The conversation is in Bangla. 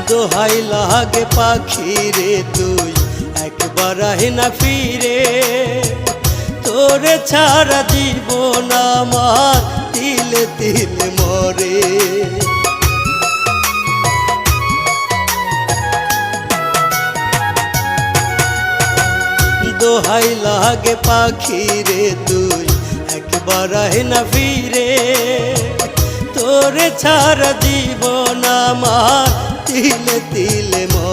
দোহাই লাগে পাখি রে তুই একবার আহে না ফিরে, তোরে ছাড়া জীবন আমার তিলে তিলে মরে। দোহাই লাগে পাখি রে তুই একবার আহে না ফিরে, তোরে ছাড়া জীবন আমার তিলে তিলে মরে।